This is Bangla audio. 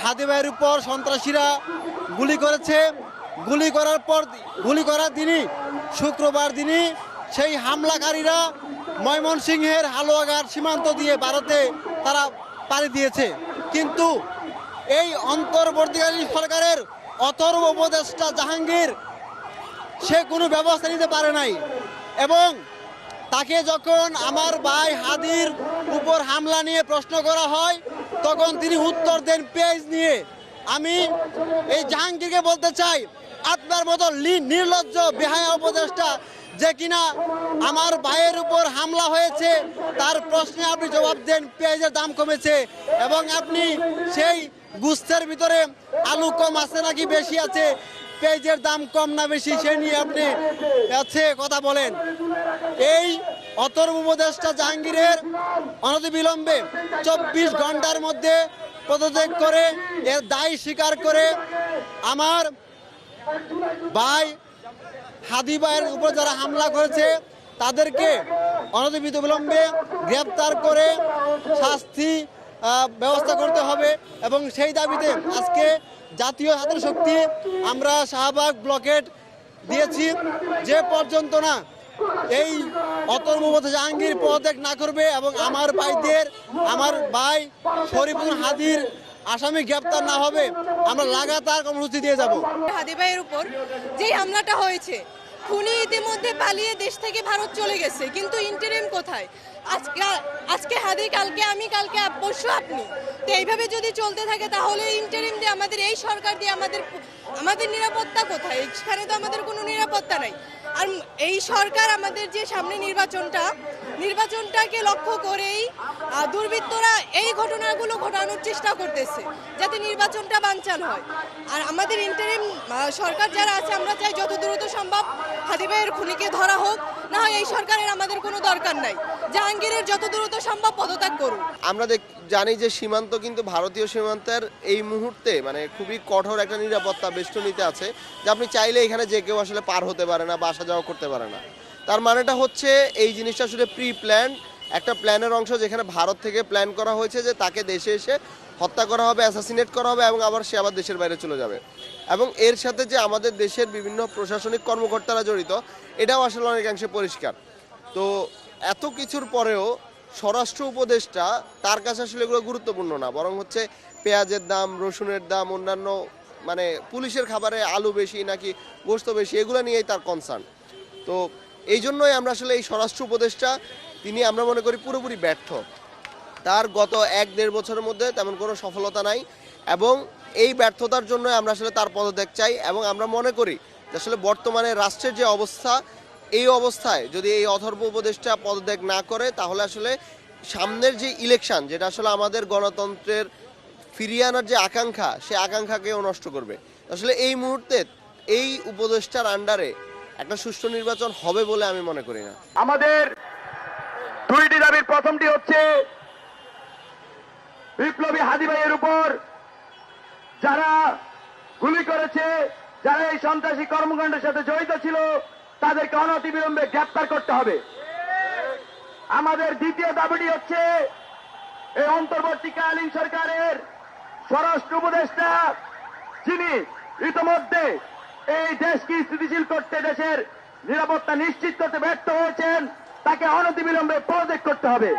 হাদি ভাইয়ের উপর সন্ত্রাসীরা গুলি করেছে। গুলি করার দিনই শুক্রবার দিনই সেই হামলাকারীরা ময়মনসিংহের হালুয়াঘাট সীমান্ত দিয়ে ভারতে তারা পাড়ি দিয়েছে। কিন্তু এই অন্তর্বর্তীকালীন সরকারের অথর্ব উপদেষ্টা জাহাঙ্গীর সে কোনো ব্যবস্থা নিতে পারে নাই এবং তাকে যখন আমার ভাই হাদির উপর হামলা নিয়ে প্রশ্ন করা হয় তখন তিনি উত্তর দেন পেজ নিয়ে। আমি এই জাহাঙ্গীরকে বলতে চাই, আপনার মতো নির্লজ্জ বেহায়া উপদেষ্টা যে কিনা আমার ভাইয়ের উপর হামলা হয়েছে তার প্রশ্নে আপনি জবাব দেন পেঁয়াজের দাম কমেছে এবং আপনি সেই গুস্তের ভিতরে আলু কম আছে নাকি বেশি আছে, পেঁয়াজের দাম কম না বেশি সে নিয়ে আপনি কথা বলেন। এই অথর্ব উপদেষ্টা জাহাঙ্গীরের অনতিবিলম্বে 24 ঘন্টার মধ্যে পদত্যাগ করে এর দায় স্বীকার করে আমার ভাই হাদি ভাইয়ের উপর যারা হামলা করেছে তাদেরকে অনতিবিলম্বে গ্রেপ্তার করে শাস্তি ব্যবস্থা করতে হবে এবং সেই দাবিতে আজকে জাতীয় ছাত্র শক্তি আমরা শাহবাগ ব্লকেট দিয়েছি। যে পর্যন্ত না এই অথর্ব জাহাঙ্গীর পদত্যাগ না করবে এবং আমার ভাই শরীফুল হাদির আসামি গ্রেপ্তার না হবে আমরা লাগাতার কর্মসূচি দিয়ে যাব। হাদি ভাইয়ের উপর যে হামলাটা হয়েছে, খুনি ইতিমধ্যে পালিয়ে দেশ থেকে ভারত চলে গেছে, কিন্তু ইন্টারিম কোথায়? আজকে হাদি, কালকে আমি, কালকে পরশু আপনি। তো এইভাবে যদি চলতে থাকে তাহলে ইন্টারিম দিয়ে আমাদের এই সরকার দিয়ে আমাদের নিরাপত্তা কোথায়? এখানে তো আমাদের কোনো নিরাপত্তা নাই। আর এই সরকার আমাদের যে সামনে নির্বাচনটাকে লক্ষ্য করেই দুর্বৃত্তরা এই ঘটনাগুলো ঘটানোর চেষ্টা করতেছে যাতে নির্বাচনটা বানচাল হয়। আর আমাদের ইন্টারিম সরকার যারা আছে আমরা চাই যত দ্রুত সম্ভব হাদি ভাইয়ের খুনিকে ধরা হোক, না হয় এই সরকারের আমাদের কোনো দরকার নাই। জাহাঙ্গীরের যত দ্রুত সম্ভব পদত্যাগ করুন। আমরা জানি যে সীমান্ত কিন্তু ভারতীয় সীমান্তের এই মুহূর্তে মানে খুবই কঠোর একটা নিরাপত্তা বেষ্টনীতে আছে, যে আপনি চাইলে এখানে যে কেউ আসলে পার হতে পারে না বা আসা যাওয়া করতে পারে না। তার মানেটা হচ্ছে এই জিনিসটা আসলে প্রি প্ল্যান একটা প্ল্যানের অংশ, যেখানে ভারত থেকে প্ল্যান করা হয়েছে যে তাকে দেশে এসে হত্যা করা হবে, অ্যাসাসিনেট করা হবে এবং আবার সে আবার দেশের বাইরে চলে যাবে। এবং এর সাথে যে আমাদের দেশের বিভিন্ন প্রশাসনিক কর্মকর্তারা জড়িত এটাও আসলে অনেকাংশে পরিষ্কার। তো এত কিছুর পরেও স্বরাষ্ট্র উপদেষ্টা তার কাছে আসলে এগুলো গুরুত্বপূর্ণ না, বরং হচ্ছে পেঁয়াজের দাম, রসুনের দাম, অন্যান্য মানে পুলিশের খাবারে আলু বেশি নাকি গোস্ত বেশি, এগুলো নিয়েই তার কনসার্ন। তো এই জন্যই আমরা আসলে এই স্বরাষ্ট্র উপদেষ্টা তিনি আমরা মনে করি পুরোপুরি ব্যর্থ। তার গত 1-1.5 বছরের মধ্যে তেমন কোনো সফলতা নাই এবং এই ব্যর্থতার জন্য আমরা আসলে তার পদত্যাগ চাই। এবং আমরা মনে করি যে আসলে বর্তমানে রাষ্ট্রের যে অবস্থা, এই অবস্থায় যদি এই অথর্ব উপদেষ্টা পদত্যাগ না করে তাহলে আসলে সামনের যে ইলেকশন, যেটা আসলে আমাদের গণতন্ত্রের ফিরিয়ে আনার যে আকাঙ্ক্ষা, সে আকাঙ্ক্ষাকেও নষ্ট করবে। আসলে এই মুহূর্তে এই উপদেষ্টার আন্ডারে একটা সুষ্ঠু নির্বাচন হবে বলে আমি মনে করি না। আমাদের দুইটি দাবির প্রথমটি হচ্ছে বিপ্লবী হাদি ভাইয়ের উপর যারা গুলি করেছে, যারা এই সন্ত্রাসী কর্মকাণ্ডের সাথে জড়িত ছিল তাদেরকে অনতিবিলম্বে গ্রেপ্তার করতে হবে। আমাদের দ্বিতীয় দাবিটি হচ্ছে এই অন্তর্বর্তীকালীন সরকারের স্বরাষ্ট্র উপদেষ্টা যিনি ইতিমধ্যে এই দেশকে স্থিতিশীল করতে, দেশের নিরাপত্তা নিশ্চিত করতে ব্যর্থ হয়েছেন, তাকে অনতিবিলম্বে পদত্যাগ করতে হবে।